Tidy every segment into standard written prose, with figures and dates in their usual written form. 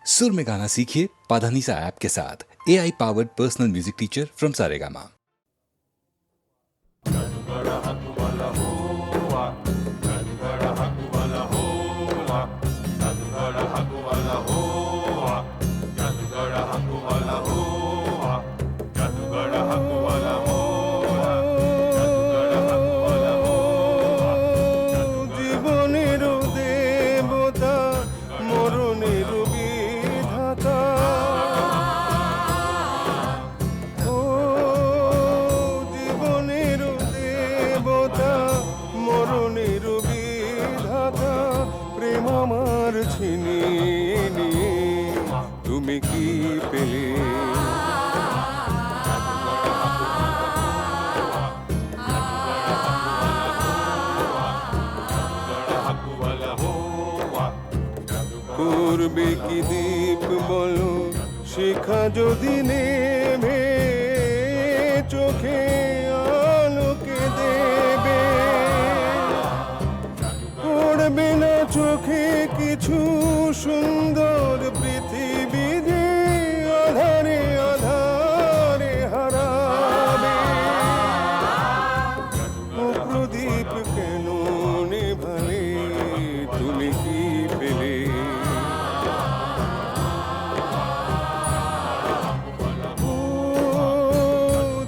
सुर में गाना सीखिए पाधानीसा ऐप के साथ। AI powered personal music teacher from Saregama. তুমি কি পেলে? করবে কি দীপ বলো শিখা যদি নেবে, চোখে আলোকে দেবে, পড়বে না চোখে কিছু সুন্দর পৃথিবী যে আধারে আধারে হারাবে। ও প্রদীপ কেন নেভালে? তুমি কি পেলে? ও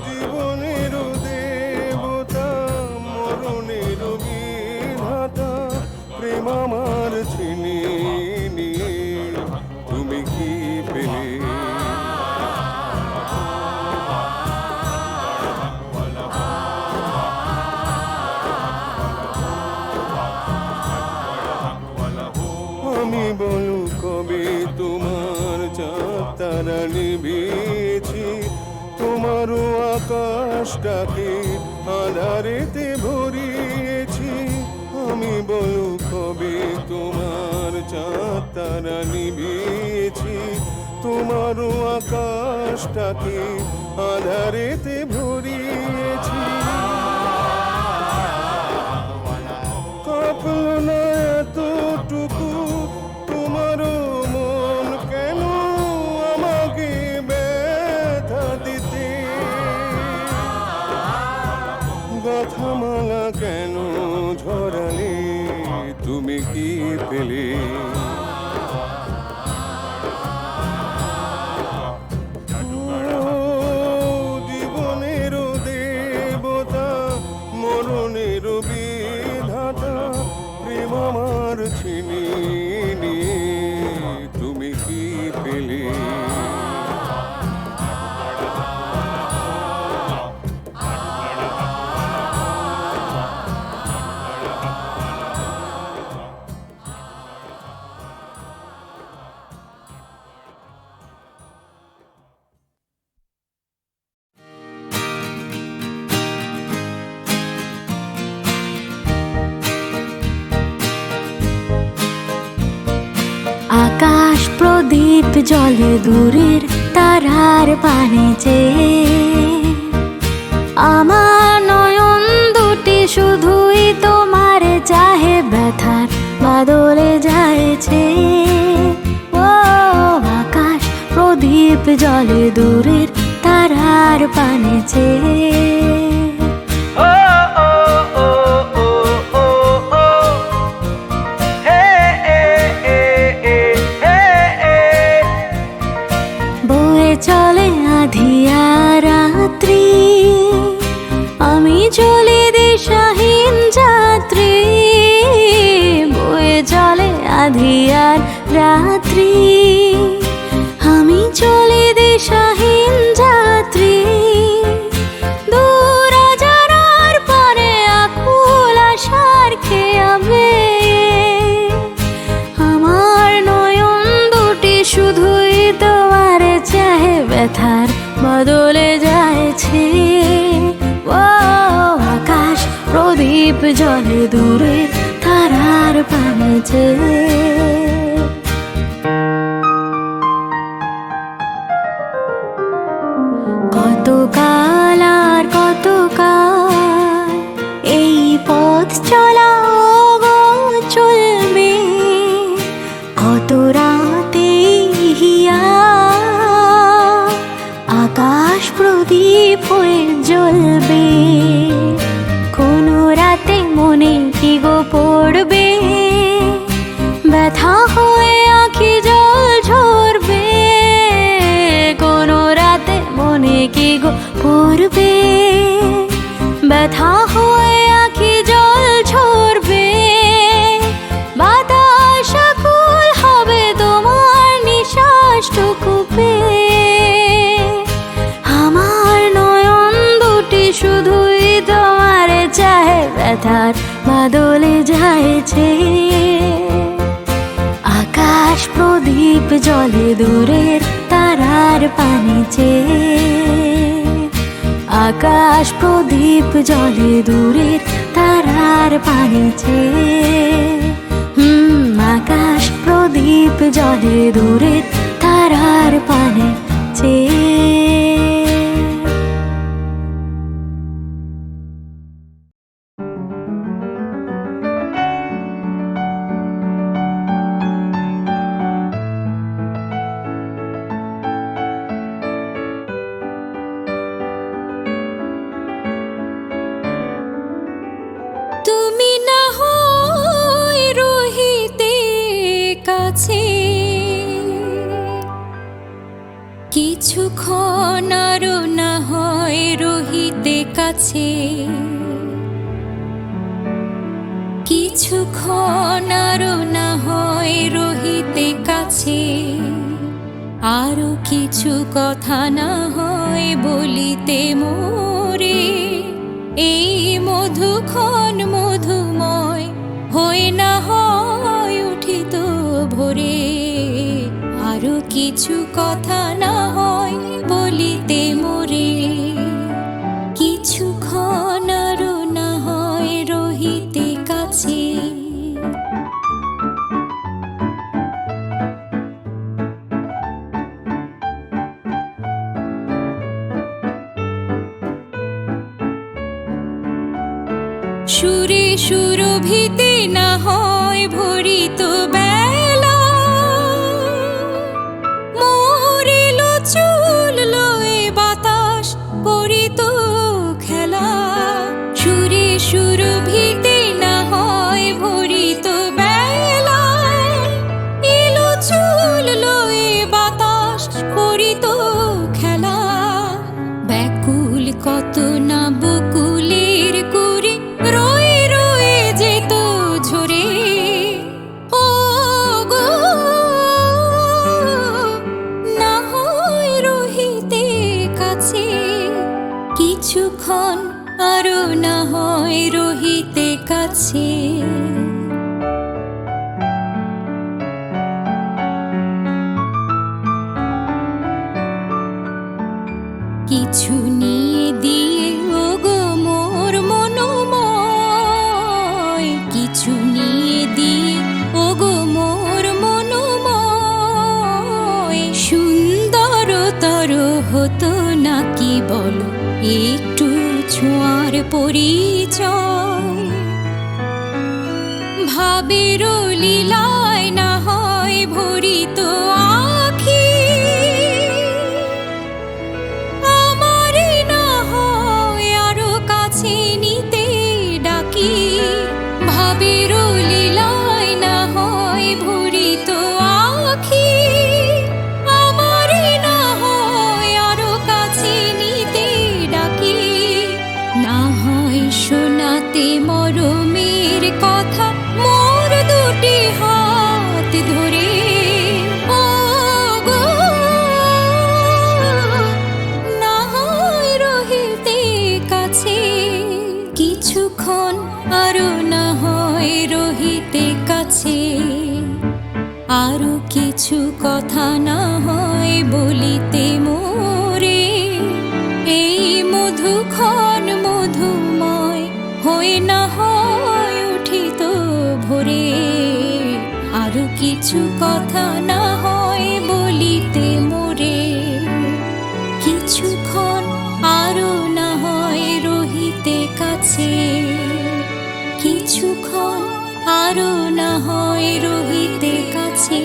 জীবনের দেবতা, মরণের বিধাতা, প্রেম আমার ছিনিয়ে নিয়ে তুমি কি পেলে? আমি বলু কবে তোমার চাঁদ তারা নিবেছি, তোমারও আকাশটাকে আধারেতে ভরিয়েছি। আমি বলু কবে তোমার চাঁদ তারা নিবেছি, তোমারও আকাশটাকে আধারেতে ভরিয়েছি। কাঁপল না এতটুকু তোমারও মন কেন আমাকে ব্যথা দিতে? গাথামালা কেন ঝরালে? তুমি কি পেলে? জীবনের দেবতা, মরণের বিধাতা, প্রেম আমার ছিনিয়ে নিয়ে তুমি কি পেলে? আকাশ প্রদীপ জ্বলে দূরের তারার পানে চেয়ে, আমার নয়ন দুটি শুধুই তোমার চাহে, ব্যথার বাদলে যায়ছে। ও আকাশ প্রদীপ জ্বলে দূরের তারার পানে চেয়ে। চলে আধিয়া রাত্রি, আমি চলি দিশাহীন যাত্রী। বয়ে চলে আধিয়ার রাত্রি, আমি চলি দিশাহীন যাত্রী। দূর যারার পরে আকুল আশার খেয়াবে, আমার নয়ন দুটি শুধুই তোমার চাহে, ব্যথার বদলে যায়ছে। ও আকাশ প্রদীপ জ্বলে দূরে তারার পানে চেয়ে। কতকাল আর কতকাল এই পথ চলা চলবে, কত রাতে জলে দূরের তারার পানে চেয়ে, আকাশ প্রদীপ জলে দূরের তারার পানে চেয়ে, আকাশ প্রদীপ জলে দূরের তারার পানে চেয়ে। তুমি না হয় রহিতে কাছে, কিছুক্ষণ আরো না হয় রহিতে কাছে, কিছুক্ষণ আরো না হয় রহিতে কাছে, আরো কিছু কথা না হয় বলিতে মোরে, এই মধুক্ষণ মধুময় হয়ে না হয় উঠিত ভোরে, আরো কিছু কথা না হয় বলিতে মোরে, কিছুক্ষণ আরো না হয় রহিতে কাছে। সুরে সুরভিতে না হয় ভরিত বেলা, মরিল চুল লয়ে বাতাস করিত খেলা, সুরে সুরভিতে না হয় ভরিত বেলা, এলো চুল লয়ে বাতাস করিত খেলা, ব্যাকুল কত না বকুলের কুড়ি রয়ে রয়ে যেত ঝরে, ও গো না হয় রহিতে কাছে, কিছুক্ষণ আরো না হয় রহিতে কাছে। কিছু নিয়ে দিয়ে ও গো মোর মনোময়, কিছু নিয়ে দিয়ে ও গো মোর মনোময়, সুন্দরতর হতো নাকি বলো একটু ছোঁয়ার পরিচয়, ভাবের লীলায় না হয় ভরিত আখি, আমারে না হয় আরো কাছে নিতে ডাকি, ভাবের লীলায় না হয় ভরিত আখি, আমারে না হয় আরো কাছে নিতে ডাকি, না হয় শোনাতে মরমের কথা মোর দুটি হাত ধরে, ও গো না হয় রহিতে কাছে, কিছুক্ষণ আরো না হয় রহিতে কাছে, আরো কিছু কথা না হয় বলিতে মোরে, এই মধুক্ষণ মধুময় হয়ে না হয় উঠিত ভোরে, আরো কিছু কথা না হয় বলিতে মোরে, কিছুক্ষণ আরো না হয় রহিতে কাছে, কিছুক্ষণ আরো না হয় রহিতে কাছে।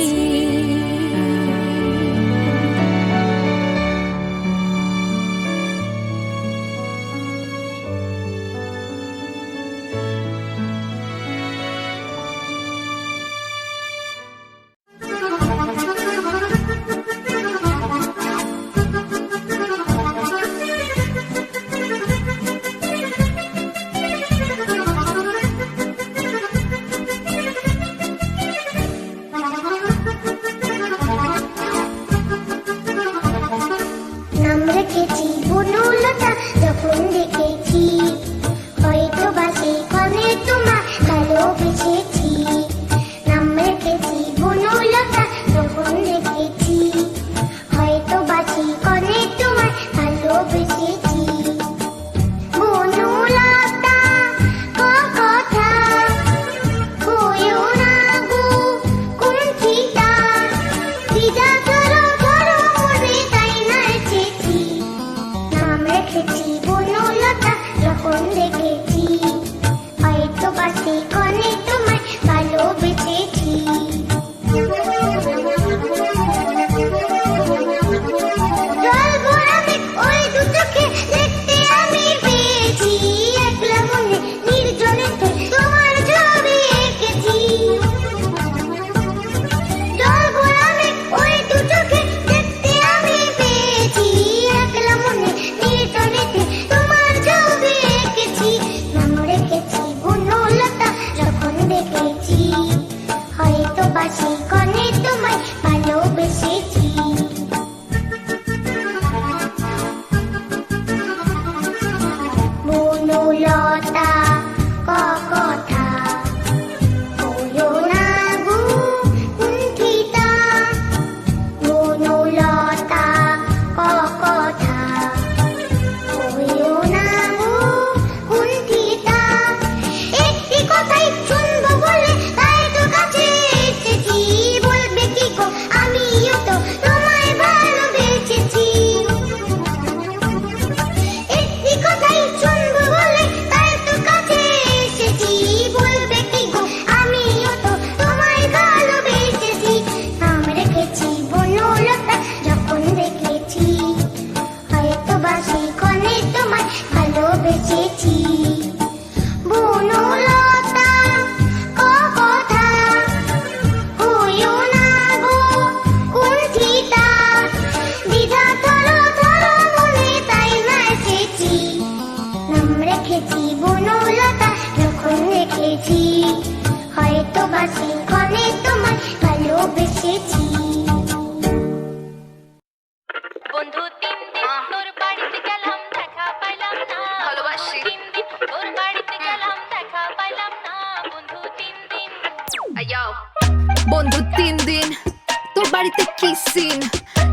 বাড়িতে কি সিন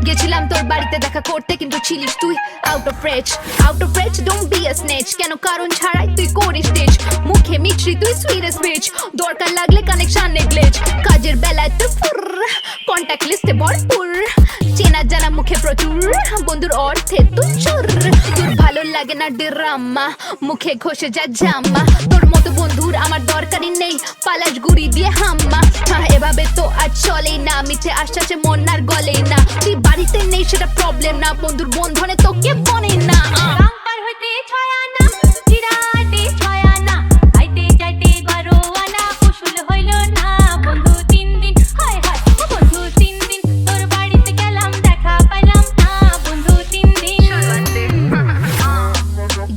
গেছিলাম তোর বাড়িতে দেখা করতে কিন্তু ছিলিস তুই out of range don't be a snatch কেন কারণ ছাড়াই তুই করিস স্টেজ মুখে মিছরি তুই সুইট স্পিচ দরকার লাগলে কানেকশন নেগলেজ কাজের বেলায় তুই ফুর কন্টাক্ট লিস্টে ভরপুর চেনা জানা মুখে প্রচুর বন্ধুর অর্থে তুই চোর তোর ভালো লাগে না ড্রামা মুখে ঘষে যা জামা তোর মতো বন্ধুর আমার দরকারই নেই পালাস গুড়ি দিয়ে হাম্মা এভাবে তো আর চলেই না মিছে আশ্বাসে মন আর গলেই না তুই বাড়িতে নেই সেটা প্রবলেম না বন্ধুর বন্ধনে তোকে বনে না পার হইতে ছয় আনা চিরাতে ছয় আনা আইতে যাইতে 12 আনা কুশল হইল না বন্ধু 3 দিন হায় হায় ও বন্ধু 3 দিন তোর বাড়িতে গেলাম দেখা পাইলাম না বন্ধু 3 দিন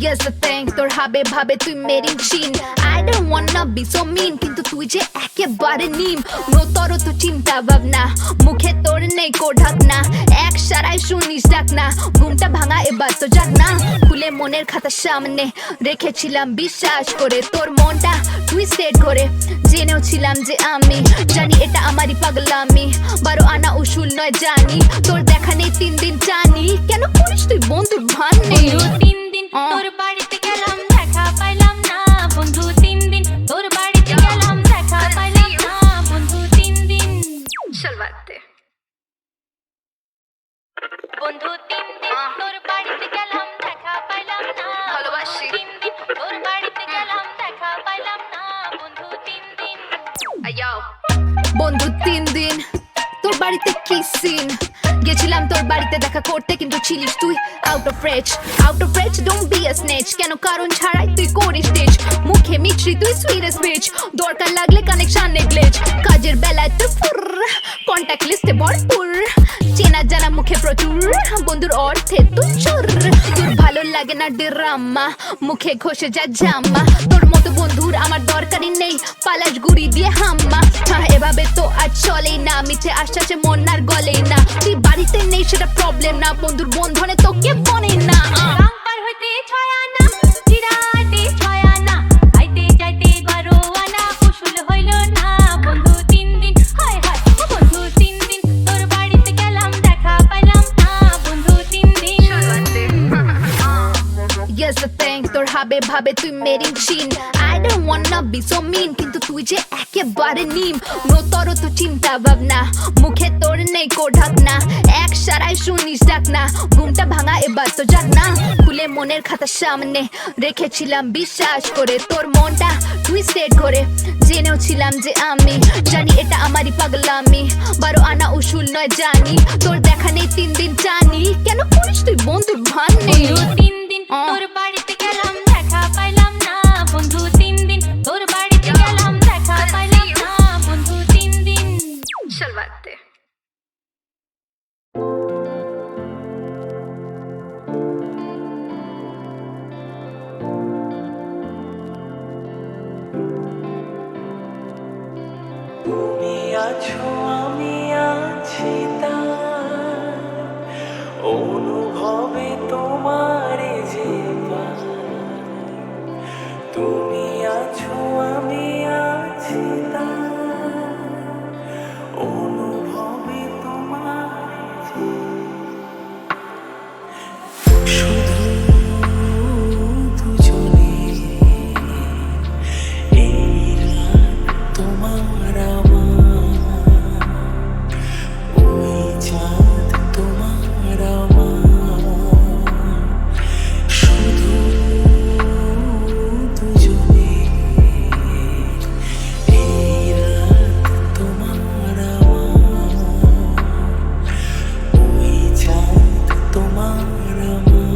Yes the thing তোর হবে ভাবে তুই মেরিন চিন I don't wanna be so mean কিন্তু তুই যে একেবারে নিম তোর তো চিন্তা ভাবনা মুখে তোর নেই কো ঢাকনা এক সারাই শুনিস ডাক না ঘুমটা ভাঙা এবার তো যাক না খুলে মনের খাতা সামনে রেখেছিলাম বিশ্বাস করে তোর মনটা তুই সেট করে জেনেও ছিলাম যে আমি জানি এটা আমারই পাগলামি 12 আনা উসুল নয় জানি তোর দেখা নেই 3 দিন জানি কেন করিস তুই বন্ধুর ভান নেই বন্ধু 3 দিন তোর বাড়িতে গেলাম দেখা পাইলাম না বন্ধু 3 দিন তোর বাড়িতে গেলাম দেখা পাইলাম না বন্ধু 3 দিন চলবাতে বন্ধু 3 দিন তোর বাড়িতে গেলাম দেখা পাইলাম না ভালোবাসি। 3 দিন তোর বাড়িতে গেলাম দেখা পাইলাম না বন্ধু 3 দিন বন্ধু 3 দিন তোর বাড়িতে কি সিন গেছিলাম তোর বাড়িতে দেখা করতে কিন্তু ছিলিস তুই out of range don't be a snatch কেন কারণ ছাড়াই তুই করিস স্টেজ মুখে মিছরি তুই সুইট স্পিচ দরকার লাগলে কানেকশন নেগলেজ কাজের বেলায় তুই ফুর কন্টাক্ট লিস্টে ভরপুর চেনা জানা মুখে প্রচুর বন্ধুর অর্থে তুই চোর তোর ভালো লাগে না ড্রামা মুখে ঘষে যা জামা তোর মতো বন্ধুর আমার দরকারই নেই পালাস গুড়ি দিয়ে হাম্মা এভাবে তো আর চলেই না মিছে আশ্বাসে মন আর গলেই না তুই বাড়িতে নেই সেটা প্রবলেম না বন্ধুর বন্ধনে তোকে বনে না পার হইতে ছয় আনা চিরাতে ছয় আনা আইতে যাইতে 12 আনা কুশল হইল না বন্ধু 3 দিন হায় হায় ও বন্ধু 3 দিন তোর বাড়িতে গেলাম দেখা পাইলাম না বন্ধু 3 দিন Yes the thing তোর হবে ভাবে তুই মেরিন চিন I don't wanna be so mean কিন্তু তুই যে একেবারে নিম তোর তো চিন্তা ভাবনা মুখে তোর নেই কো ঢাকনা এক সারাই শুনিস ডাক না ঘুমটা ভাঙা এবার তো যাক না খুলে মনের খাতা সামনে রেখেছিলাম বিশ্বাস করে তোর মনটা তুই সেট করে জেনেও ছিলাম যে আমি জানি এটা আমারই পাগলামি 12 আনা উসুল নয় জানি তোর দেখা নেই 3 দিন জানি কেন করিস তুই বন্ধুর ভান নেই বন্ধু 3 দিন তোর বাড়িতে গেলাম দেখা পাইলাম না বন্ধু 3 দিন তোর বাড়িতে গেলাম দেখা পাইলাম না বন্ধু 3 দিন চলবাতে তুমি আছো আমি আছি তার অনুভবে তোমার যে পাই। তুমি আছো আমি আছি তার অনুভবে তোমার যে শুধু দুজনে এই রাত তোমার আমার ওই চাঁদ তোমার আমার শুধু দুজনে এই রাত তোমার আমার ওই চাঁদ তোমার আমার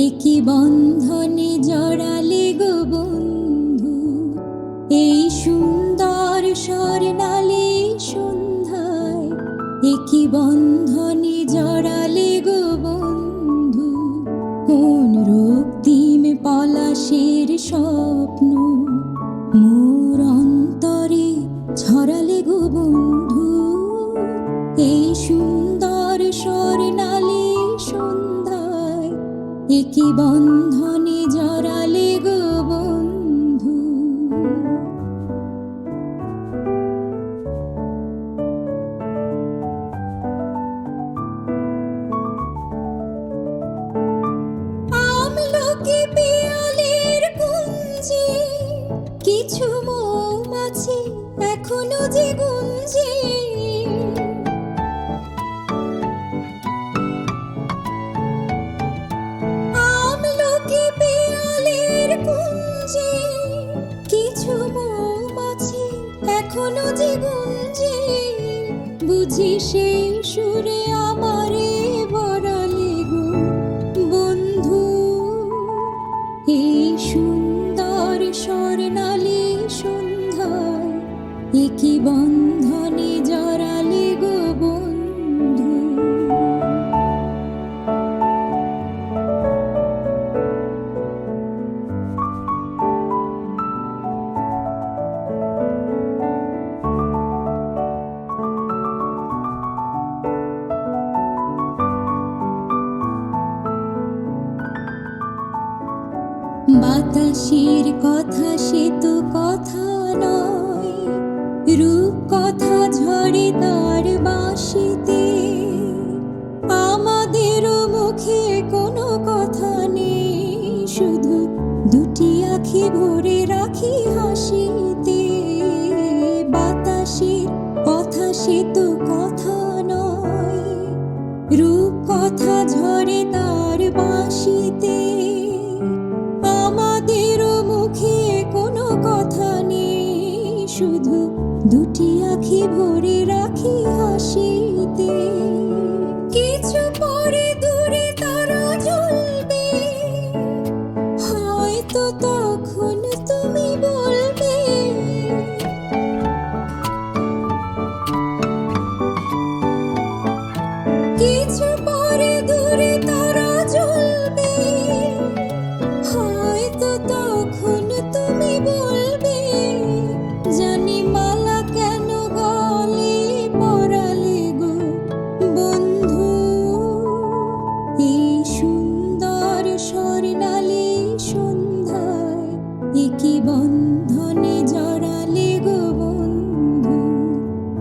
একই বন্ধনে জড়ালে গো বন্ধু এই সুন্দর স্বর্ণালী সন্ধ্যায় একই বন্ধনে জড়ালে গো বন্ধু কোন রক্তিম পলাশের স্বপ্ন মোর অন্তরে ছড়ালে গো বন্ধু এই সুন্দর স্বর্ণালী সন্ধ্যায় একই বন্ধনে জড়ালে গো বন্ধু। আমলকি পিয়ালের কুঞ্জে কিছু মৌমাছি এখনো যে গুঞ্জে আমলকি পিয়ালের কুঞ্জে কিছু মৌমাছি এখনো যে গুঞ্জে বুঝি সেই সুরে আমারে বরালে গো বন্ধু এই সুন্দর স্বর্ণালী সন্ধ্যায় একই বন্ধনে জড়ালে গো বন্ধু। বাতাসের কথা সে তো কথা নয় রূপ কথা ঝরে তার বাঁশিতে আমাদেরও মুখে কোনো কথা নেই শুধু দুটি আঁখি ভরে রাখি হাসিতে বাতাসের কথা সে তো কথা নয় রূপ কথা ঝরে তার বাঁশিতে আমাদেরও মুখে কোনো কথা নেই শুধু দুটি আঁখি ভরে রাখি হাসিতে কিছু পরে দূরে তারা জ্বলবে হয়তো তখন তুমি বলবে কিছু পরে দূরে তারা জ্বলবে হয়তো তখন তুমি বলবে জানি মালা কেন গলে পরালে গো বন্ধু এই সুন্দর স্বর্ণালী সন্ধ্যায় একই বন্ধনে জড়ালে গো বন্ধু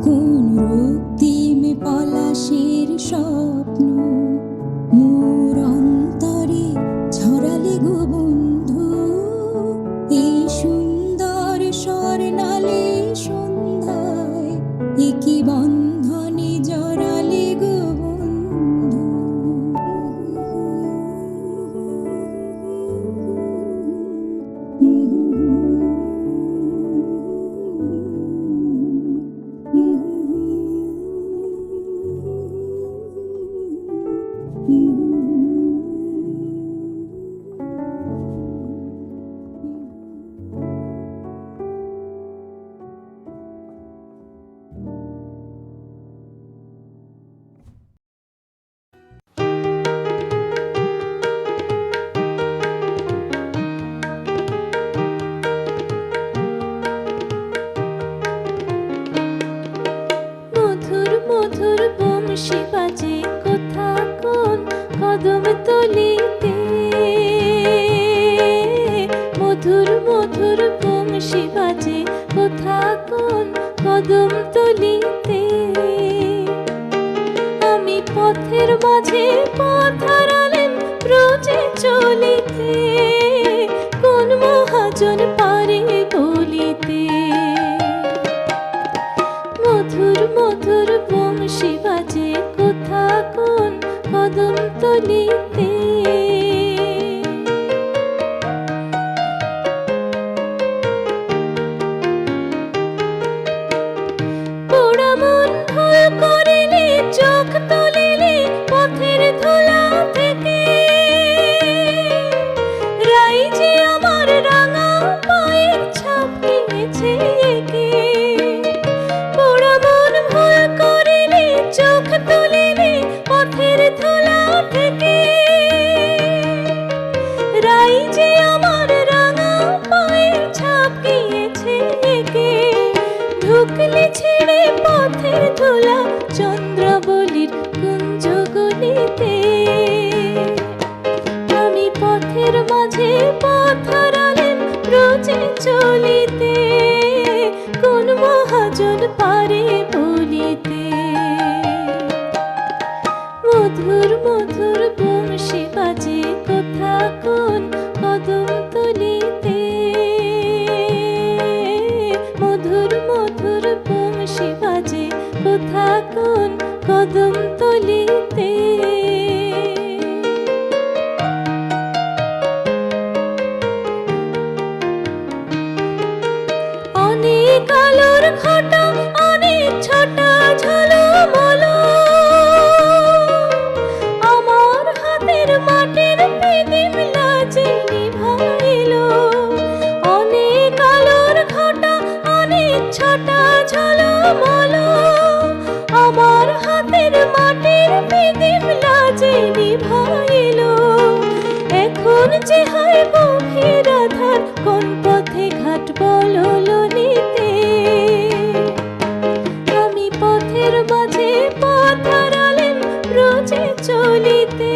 কোন রক্তিম পলাশের স্বপ্ন মোর অন্তরে ছড়ালে গো বন্ধু এই সুন্দর স্বর্ণালী সন্ধ্যায় একই বন্ধনে জড়ালে গো বন্ধু। মধুর মধুর বংশী বাজে কোথা কোন কদম তলিতে মধুর মধুর বংশী বাজে কোথা কোন কদম তলিতে আমি পথের মাঝে পথ হারালেন ব্রজে চলিতে কোন মহাজন পারে বলিতে মধুর মধুর বংশী বাজে কোথা কোন কদম তলিতে পোড়া মন ভুল করিলে চোখ তুলিলে পথের ধুলা থেকে মন যে হয় গভীর আধার, কোন পথে ঘাট বলো ললিতে। আমি পথের মাঝে পথ হারালেন রোজে চলিতে,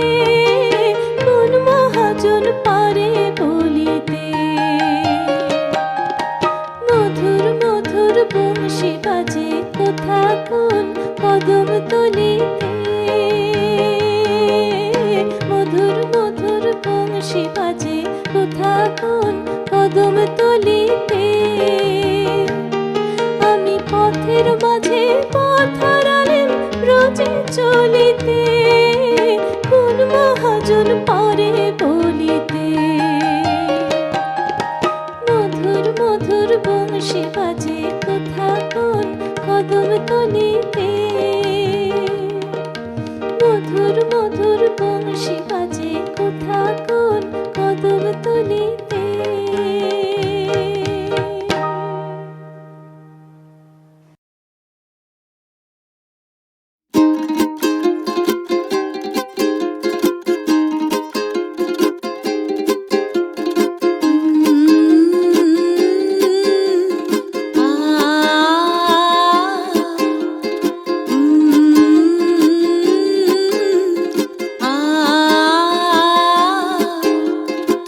কোন মহাজন পারে বলিতে। মধুর মধুর বংশী বাজে কোথা কোন কদম তলিতে, মধুর মধুর বংশী বাজে কোথা কোন কদম তলিতে। আমি পথের মাঝে পথ হারালেন রোজে চলিতে, কোন মহাজন পারে বলিতে। মধুর মধুর বংশী বাজে কোথা কোন কদম তলিতে, মধুর মধুর বংশী বাজে কোথা কোন কদম তলিতে।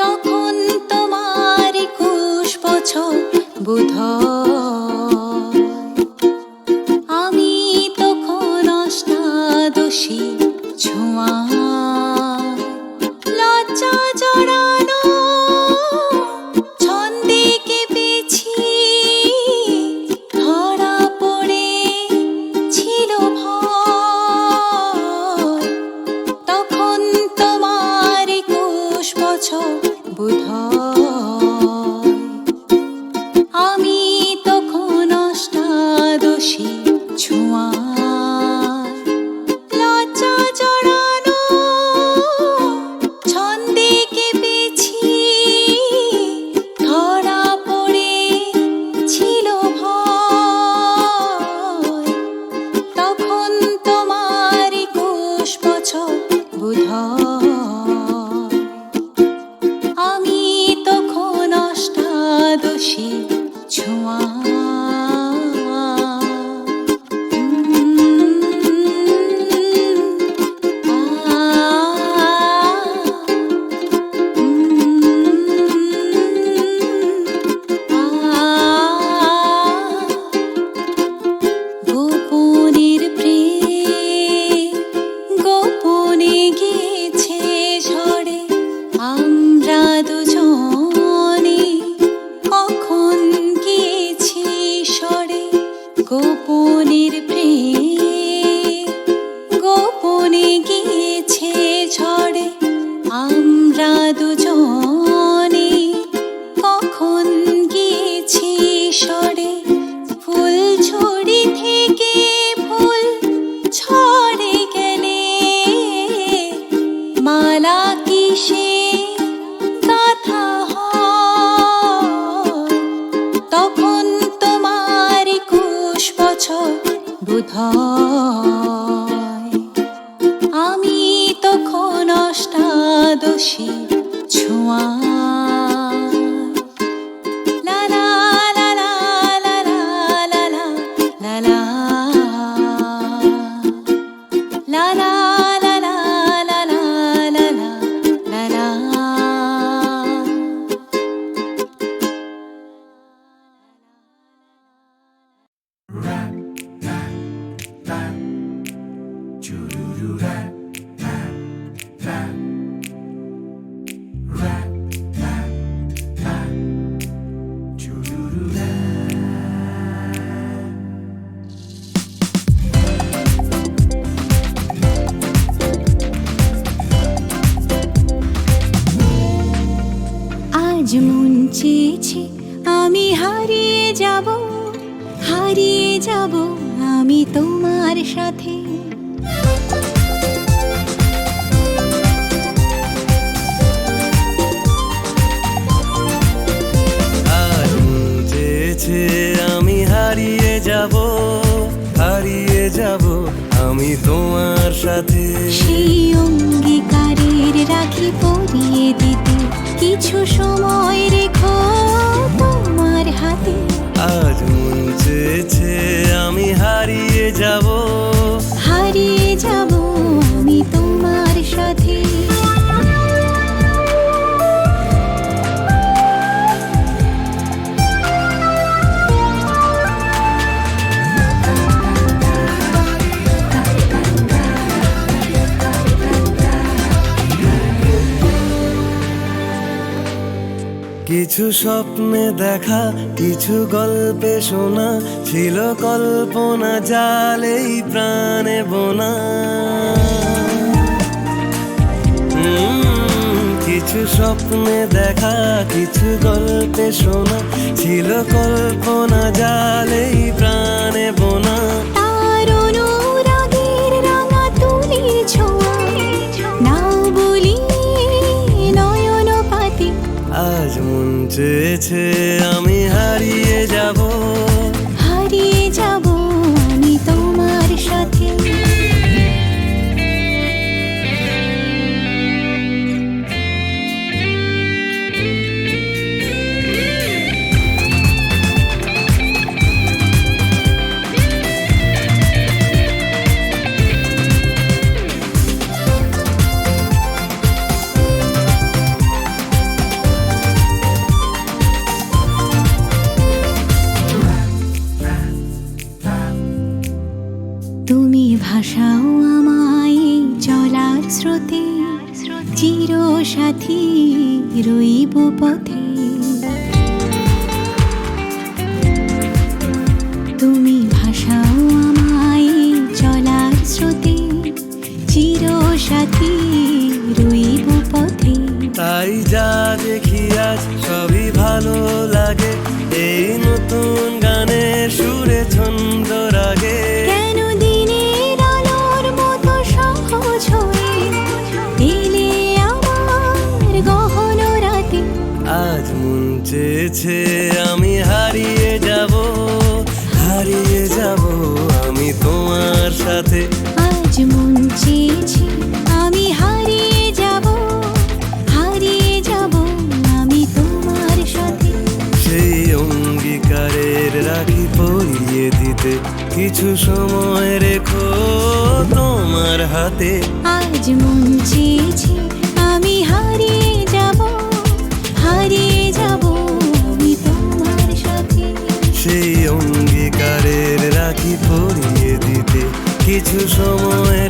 তখন তোমার 21 বছর বোধহয়, আমি তখন অষ্টাদশী ছোঁয়া। লজ্জা জড়ানো ছন্দে কেঁপেছি, ধরা পড়ে ছিল ভয়। তখন তোমার 21 বছর বোধহয়, আমি তখন অষ্টাদশী ছোঁয়া। লজ্জা জড়ানো ছন্দে কেঁপেছি, ধরা পড়ে ছিল ভয়। তখন তোমার 21 বছর বোধহয়, আমি তখন অষ্টাদশী ছোঁয়া। গোপনের প্রেম গোপনে গিয়েছে ঝড়ে, আমরা দুজনে কখন গিয়েছি সরে। গোপনের প্রেম গোপনে গিয়েছে ঝড়ে, আমরা দুজনে কখন গিয়েছি সরে। ফুল ঝুড়ি থেকে ফুল ঝরে গেলে, মালা কিসে গাঁথা হয়। তখন তোমার 21 বছর বোধহয়, আমি তখন অষ্টাদশী ছোঁয়া। লা লা লা লা লা লা লা লা লা লা লা লা লা লা লা লা লা লা। আজ মন চেয়েছে আমি হারিয়ে যাব, হারিয়ে যাব আমি তোমার সাথে। আজ মন চেয়েছে আমি হারিয়ে যাব, হারিয়ে যাব আমি তোমার সাথে। সেই অঙ্গীকারের রাখি পরিয়ে দিতে কিছু সময় রেখো তোমার হাতে। আজ মন চেয়েছে আমি হারিয়ে যাব, হারিয়ে যাব আমি তোমার সাথে। কিছু স্বপ্নে দেখা, কিছু গল্পে শোনা, ছিল কল্পনা জালেই প্রাণে বোনা। কিছু স্বপ্নে দেখা, কিছু গল্পে শোনা, ছিল কল্পনা জালেই প্রাণে বোনা। তার অনুরাগের রাঙা তুলির ছোঁয়া নাও বলি নয়ন পাতি। আজ মন চেয়েছে আমি হারিয়ে যাব, হারিয়ে যাব আমি তোমার সাথে। তুমি ভাসাও আমায় চলার স্রোতে, চির সাথী রইব পথে। তুমি ভাসাও আমায় চলার স্রোতে, চির সাথী রইব পথে। তাই যা দেখি আজ সবই ভালো লাগে, এই নতুন গানের সুরে ছন্দ রাগে। কেন দিনের আলোর মতো সহজ হয়ে এলে আমার গহন রাতে। আজ মন চেয়েছে আমি হারিয়ে যাব, হারিয়ে যাব আমি তোমার সাথে। আজ মন চেয়েছে আমি হারিয়ে যাব, হারিয়ে যাব আমি তোমার সাথে। সেই অঙ্গীকারের রাখি পরিয়ে দিতে কিছু সময় রেখো তোমার হাতে। আজ মন চেয়েছে আমি হারিয়ে যাব, হারিয়ে যাব আমি তোমার সাথে। সেই অঙ্গীকারের রাখি পরিয়ে দিতে কিছু সময়